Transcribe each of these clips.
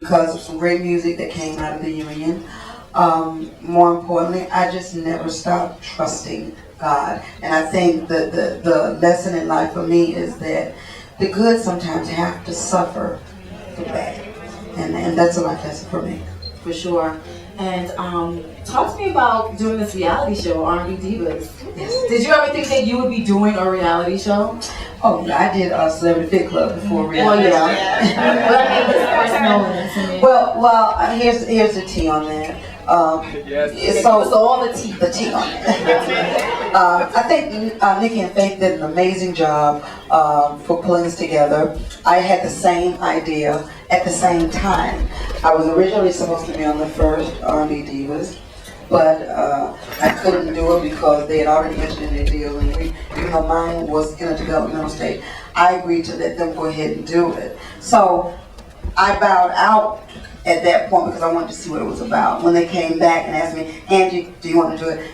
because of some great music that came out of the union. More importantly, I just never stopped trusting God. And I think the lesson in life for me is that the good sometimes have to suffer the bad. And that's a life lesson for me. For sure. And talk to me about doing this reality show, R&B Divas. Yes. Did you ever think that you would be doing a reality show? Oh, yeah, I did Celebrity Fit Club before Well, reality. yeah. But I mean, this first moment to me. Well, here's the tea on that. So all the tea. The tea on it. I think Nikki and Faith did an amazing job for pulling this together. I had the same idea at the same time. I was originally supposed to be on the first R&B Divas, but I couldn't do it because they had already entered in their deal, and even though mine was in a developmental state, I agreed to let them go ahead and do it. So I bowed out at that point because I wanted to see what it was about. When they came back and asked me, Angie, do you want to do it?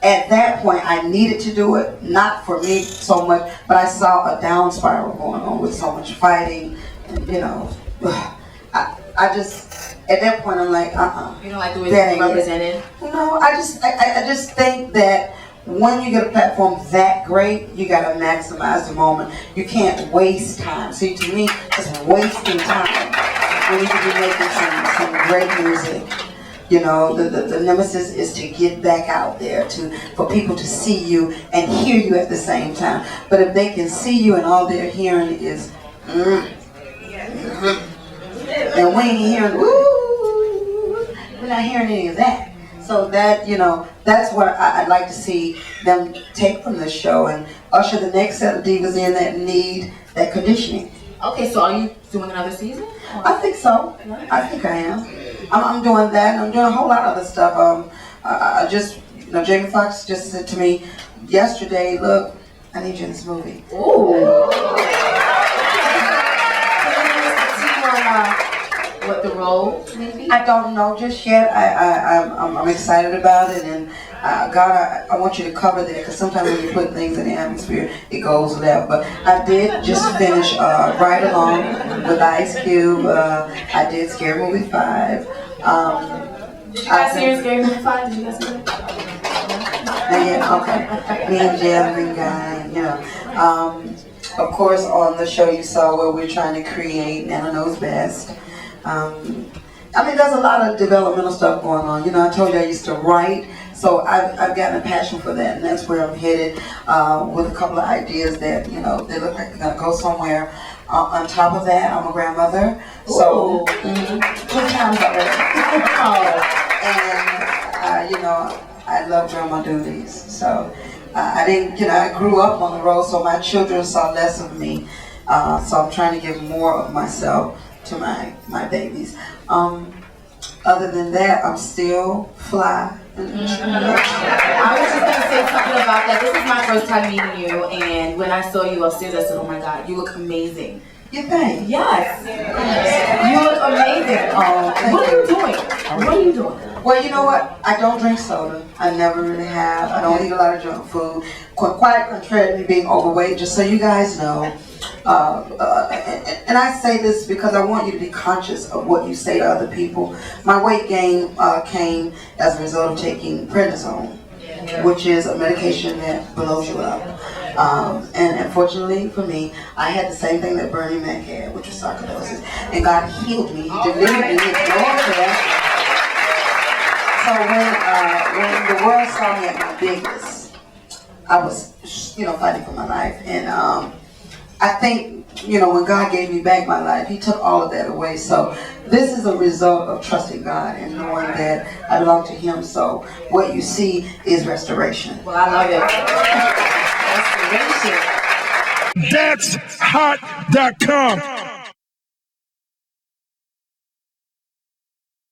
At that point, I needed to do it, not for me so much, but I saw a down spiral going on with so much fighting, and, you know, I just, at that point, I'm like, You don't like the way it's represented? No, I just think that when you get a platform that great, you gotta maximize the moment. You can't waste time. See, to me, it's wasting time when you could be making some great music. You know, the nemesis is to get back out there, for people to see you and hear you at the same time. But if they can see you and all they're hearing is, and we ain't hearing, woo, we're not hearing any of that. So that, you know, that's what I'd like to see them take from this show and usher the next set of divas in that need that conditioning. Okay, so are you doing another season? I think so. I think I am. I'm doing that, and I'm doing a whole lot of other stuff. I just, you know, Jamie Foxx just said to me yesterday, look, I need you in this movie. Ooh. What the role, maybe? I don't know just yet. I'm excited about it, and God, I want you to cover that, because sometimes when you put things in the atmosphere, it goes left. But I did just finish Right Along with Ice Cube. I did Scary Movie 5. Did you guys see Scary Movie 5? Did you guys see it? Yeah, okay. Me and Jasmine Guy, you know. Of course, on the show you saw where we're trying to create Nana Knows Best. I mean, there's a lot of developmental stuff going on. You know, I told you I used to write, so I've gotten a passion for that, and that's where I'm headed with a couple of ideas that, you know, they look like they're gonna go somewhere. On top of that, I'm a grandmother, so 2 times already. And you know, I love grandma duties. So I didn't, you know, I grew up on the road, so my children saw less of me. So I'm trying to give more of myself to my babies. Other than that, I'm still fly. I was just going to say something about that. This is my first time meeting you, and when I saw you upstairs, I said, oh my God, you look amazing. You think? Yes. You look amazing. Oh, what are you doing? What are you doing? Well, you know what? I don't drink soda. I never really have. I don't eat a lot of junk food. Quite contrary to me being overweight, just so you guys know. And I say this because I want you to be conscious of what you say to other people. My weight gain came as a result of taking prednisone, which is a medication that blows you up. And unfortunately for me, I had the same thing that Bernie Mac had, which was sarcoidosis. And God healed me. He delivered me. So when the world saw me at my biggest, I was, you know, fighting for my life. And I think, you know, when God gave me back my life, He took all of that away. So this is a result of trusting God and knowing that I belong to Him. So what you see is restoration. Well, I love it. Restoration. That's hot.com.